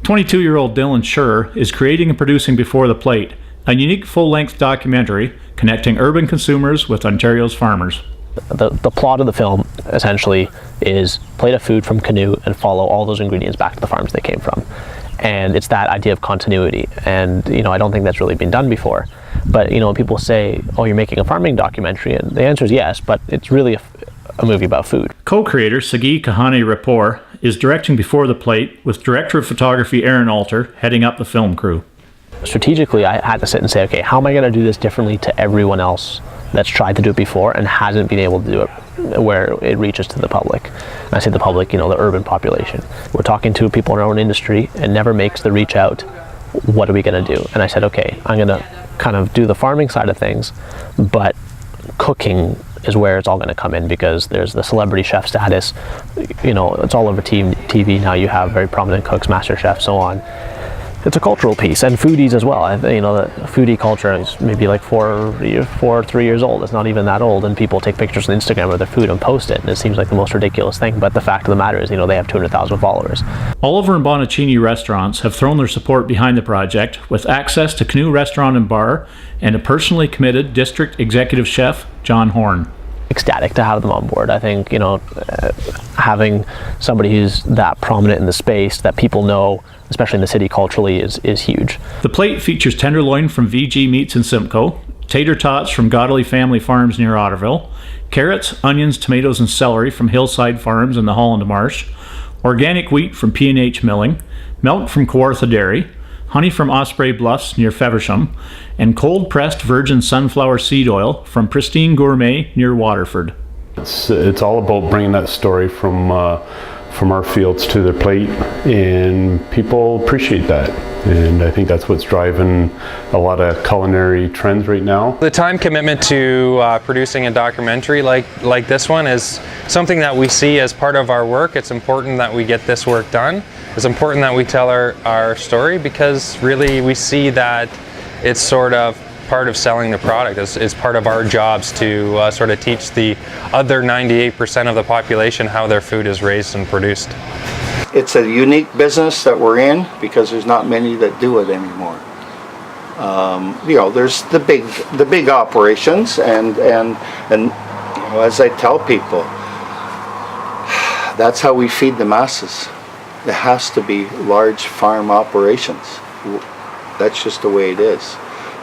22-year-old Dylan Sher is creating and producing Before the Plate, a unique full-length documentary connecting urban consumers with Ontario's farmers. The plot of the film essentially is plate of food from Canoe and follow all those ingredients back to the farms they came from. And it's that idea of continuity. And, I don't think that's really been done before. But, when people say, oh, you're making a farming documentary, and the answer is yes, but it's really a movie about food. Co-creator Sagi Kahane-Rapport is directing Before the Plate, with director of photography Aaron Alter heading up the film crew. Strategically, I had to sit and say, okay, how am I going to do this differently to everyone else that's tried to do it before and hasn't been able to do it where it reaches to the public? And I say the public, the urban population. We're talking to people in our own industry and never makes the reach out. What are we going to do? And I said, okay, I'm going to kind of do the farming side of things, but cooking is where it's all going to come in, because there's the celebrity chef status. It's all over TV now. You have very prominent cooks, master chefs, so on. It's a cultural piece, and foodies as well. The foodie culture is maybe like 3 years old. It's not even that old, and people take pictures on Instagram of their food and post it, and it seems like the most ridiculous thing. But the fact of the matter is, they have 200,000 followers. Oliver and Bonacini restaurants have thrown their support behind the project, with access to Canoe Restaurant and Bar and a personally committed district executive chef, John Horn. Ecstatic to have them on board. I think having somebody who's that prominent in the space that people know, especially in the city culturally, is huge. The plate features tenderloin from VG Meats in Simcoe, tater tots from Godley Family Farms near Otterville, carrots, onions, tomatoes, and celery from Hillside Farms in the Holland Marsh, organic wheat from P&H Milling, milk from Kawartha Dairy, honey from Osprey Bluffs near Feversham, and cold-pressed virgin sunflower seed oil from Pristine Gourmet near Waterford. It's all about bringing that story from our fields to their plate, and people appreciate that. And I think that's what's driving a lot of culinary trends right now. The time commitment to producing a documentary like this one is something that we see as part of our work. It's important that we get this work done. It's important that we tell our story, because really we see that it's sort of part of selling the product. It's part of our jobs to sort of teach the other 98% of the population how their food is raised and produced. It's a unique business that we're in, because there's not many that do it anymore. There's the big operations, and as I tell people, that's how we feed the masses. It has to be large farm operations. That's just the way it is.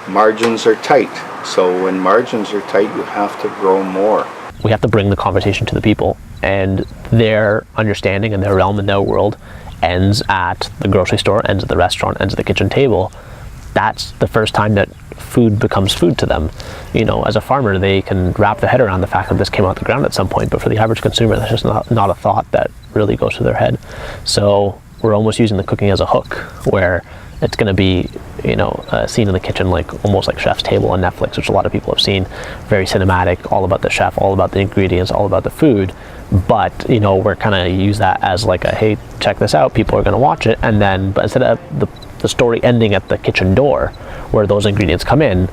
Margins are tight, so when margins are tight, you have to grow more. We have to bring the conversation to the people, and their understanding and their realm and their world ends at the grocery store, ends at the restaurant, ends at the kitchen table. That's the first time that food becomes food to them. As a farmer, they can wrap their head around the fact that this came out the ground at some point, but for the average consumer, that's just not a thought that really goes through their head. So we're almost using the cooking as a hook, where it's going to be, a scene in the kitchen, almost like Chef's Table on Netflix, which a lot of people have seen. Very cinematic, all about the chef, all about the ingredients, all about the food. But, we're kind of use that as like a, hey, check this out, people are going to watch it. And then, but instead of the story ending at the kitchen door where those ingredients come in,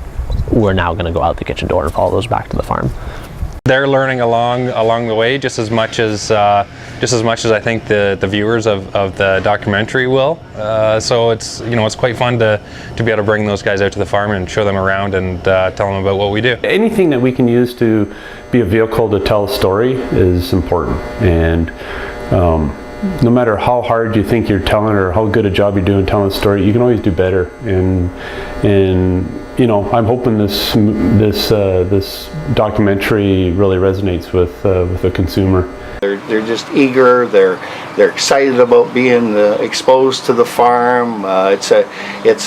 we're now going to go out the kitchen door and follow those back to the farm. They're learning along the way just as much as I think the viewers of the documentary will. So it's quite fun to be able to bring those guys out to the farm and show them around and tell them about what we do. Anything that we can use to be a vehicle to tell a story is important, and no matter how hard you think you're telling or how good a job you're doing telling a story, you can always do better. And I'm hoping this documentary really resonates with the consumer. They're just eager. They're excited about being exposed to the farm. It's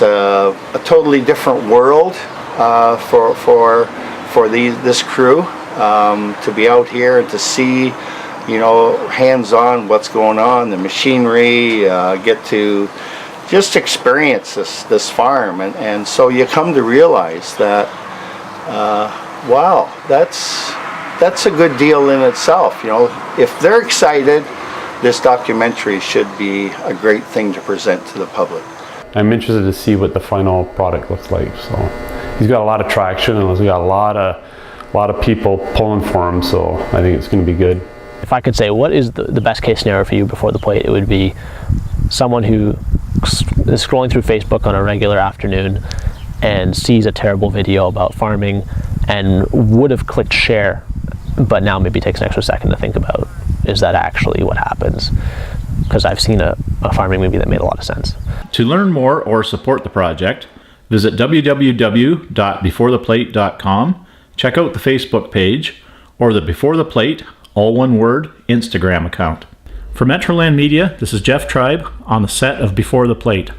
a totally different world for this crew to be out here and to see, hands-on what's going on, the machinery, get to just experience this farm, and so you come to realize that wow, that's a good deal in itself. If they're excited, this documentary should be a great thing to present to the public. I'm interested to see what the final product looks like. So he's got a lot of traction, and he's got a lot of people pulling for him, so I think it's going to be good. If I could say what is the best case scenario for you before the plate, it would be someone who is scrolling through Facebook on a regular afternoon and sees a terrible video about farming and would have clicked share, but now maybe takes an extra second to think about, is that actually what happens? Because I've seen a farming movie that made a lot of sense. To learn more or support the project, visit www.beforetheplate.com, check out the Facebook page, or the Before the Plate, all one word, Instagram account. For Metroland Media, this is Jeff Tribe on the set of Before the Plate.